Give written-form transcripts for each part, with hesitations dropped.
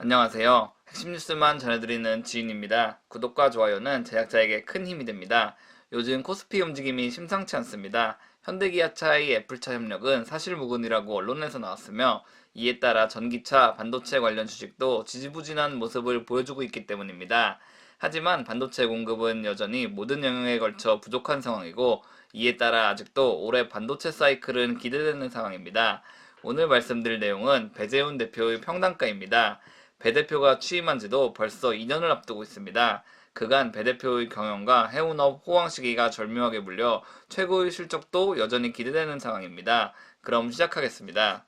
안녕하세요. 핵심 뉴스만 전해드리는 지인입니다. 구독과 좋아요는 제작자에게 큰 힘이 됩니다. 요즘 코스피 움직임이 심상치 않습니다. 현대기아차의 애플차 협력은 사실무근이라고 언론에서 나왔으며 이에 따라 전기차, 반도체 관련 주식도 지지부진한 모습을 보여주고 있기 때문입니다. 하지만 반도체 공급은 여전히 모든 영역에 걸쳐 부족한 상황이고 이에 따라 아직도 올해 반도체 사이클은 기대되는 상황입니다. 오늘 말씀드릴 내용은 배재훈 대표의 평단가입니다. 배 대표가 취임한 지도 벌써 2년을 앞두고 있습니다. 그간 배 대표의 경영과 해운업 호황 시기가 절묘하게 물려 최고의 실적도 여전히 기대되는 상황입니다. 그럼 시작하겠습니다.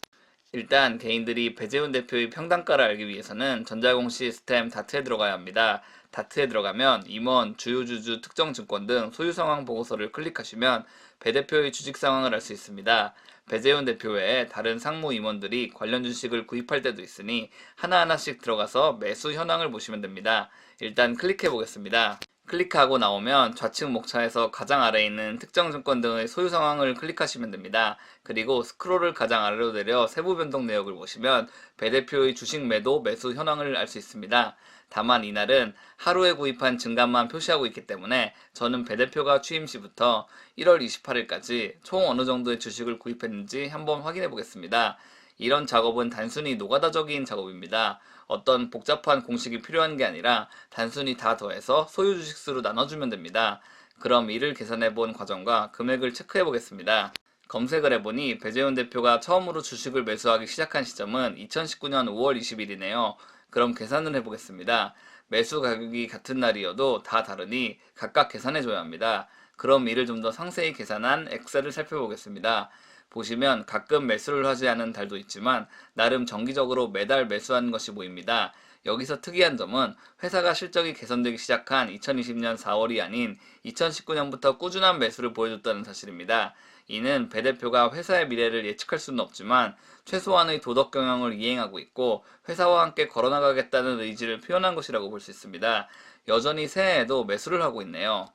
일단 개인들이 배재훈 대표의 평단가를 알기 위해서는 전자공 시스템 다트에 들어가야 합니다. 다트에 들어가면 임원, 주요 주주 특정 증권 등 소유 상황 보고서를 클릭하시면 배 대표의 주식 상황을 알 수 있습니다. 배재훈 대표 외에 다른 상무 임원들이 관련 주식을 구입할 때도 있으니 하나하나씩 들어가서 매수 현황을 보시면 됩니다. 일단 클릭해 보겠습니다. 클릭하고 나오면 좌측 목차에서 가장 아래에 있는 특정 증권 등의 소유 상황을 클릭하시면 됩니다. 그리고 스크롤을 가장 아래로 내려 세부 변동 내역을 보시면 배 대표의 주식 매도 매수 현황을 알 수 있습니다. 다만 이날은 하루에 구입한 증감만 표시하고 있기 때문에 저는 배 대표가 취임 시부터 1월 28일까지 총 어느 정도의 주식을 구입했는지 한번 확인해 보겠습니다. 이런 작업은 단순히 노가다적인 작업입니다. 어떤 복잡한 공식이 필요한 게 아니라 단순히 다 더해서 소유 주식수로 나눠주면 됩니다. 그럼 이를 계산해 본 과정과 금액을 체크해 보겠습니다. 검색을 해보니 배재훈 대표가 처음으로 주식을 매수하기 시작한 시점은 2019년 5월 20일이네요. 그럼 계산을 해보겠습니다. 매수 가격이 같은 날이어도 다 다르니 각각 계산해줘야 합니다. 그럼 이를 좀 더 상세히 계산한 엑셀을 살펴보겠습니다. 보시면 가끔 매수를 하지 않은 달도 있지만 나름 정기적으로 매달 매수하는 것이 보입니다. 여기서 특이한 점은 회사가 실적이 개선되기 시작한 2020년 4월이 아닌 2019년부터 꾸준한 매수를 보여줬다는 사실입니다. 이는 배 대표가 회사의 미래를 예측할 수는 없지만 최소한의 도덕 경영을 이행하고 있고 회사와 함께 걸어나가겠다는 의지를 표현한 것이라고 볼 수 있습니다. 여전히 새해에도 매수를 하고 있네요.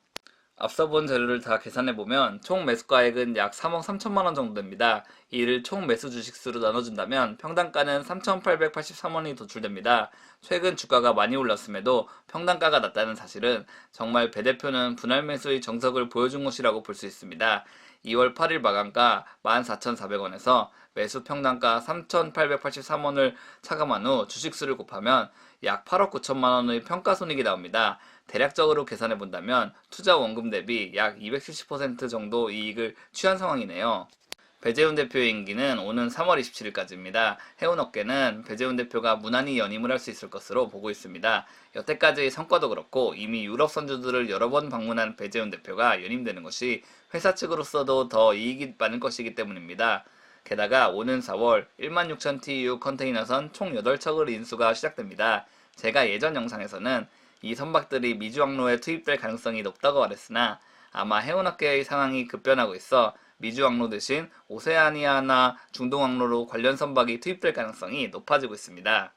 앞서 본 자료를 다 계산해보면 총 매수가액은 약 3억 3천만 원 정도 됩니다. 이를 총 매수 주식수로 나눠준다면 평단가는 3,883원이 도출됩니다. 최근 주가가 많이 올랐음에도 평단가가 낮다는 사실은 정말 배 대표는 분할 매수의 정석을 보여준 것이라고 볼 수 있습니다. 2월 8일 마감가 14,400원에서 매수 평단가 3,883원을 차감한 후 주식수를 곱하면 약 8억 9천만 원의 평가손익이 나옵니다. 대략적으로 계산해 본다면 투자 원금 대비 약 270% 정도 이익을 취한 상황이네요. 배재훈 대표의 임기는 오는 3월 27일까지입니다. 해운업계는 배재훈 대표가 무난히 연임을 할 수 있을 것으로 보고 있습니다. 여태까지의 성과도 그렇고 이미 유럽 선주들을 여러 번 방문한 배재훈 대표가 연임되는 것이 회사 측으로서도 더 이익이 많을 것이기 때문입니다. 게다가 오는 4월 16,000 TEU 컨테이너선 총 8척을 인수가 시작됩니다. 제가 예전 영상에서는 이 선박들이 미주항로에 투입될 가능성이 높다고 말했으나 아마 해운업계의 상황이 급변하고 있어 미주항로 대신 오세아니아나 중동항로로 관련 선박이 투입될 가능성이 높아지고 있습니다.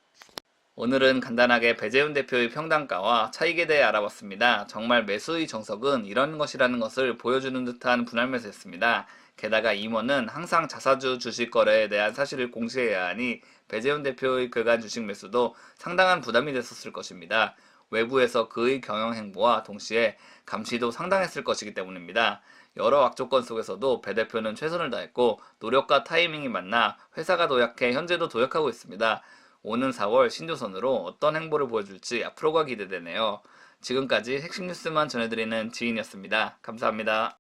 오늘은 간단하게 배재훈 대표의 평단가와 차익에 대해 알아봤습니다. 정말 매수의 정석은 이런 것이라는 것을 보여주는 듯한 분할 매수였습니다. 게다가 임원은 항상 자사주 주식 거래에 대한 사실을 공시해야 하니 배재훈 대표의 그간 주식 매수도 상당한 부담이 됐었을 것입니다. 외부에서 그의 경영 행보와 동시에 감시도 상당했을 것이기 때문입니다. 여러 악조건 속에서도 배 대표는 최선을 다했고 노력과 타이밍이 맞나 회사가 도약해 현재도 도약하고 있습니다. 오는 4월 신조선으로 어떤 행보를 보여줄지 앞으로가 기대되네요. 지금까지 핵심 뉴스만 전해드리는 지인이었습니다. 감사합니다.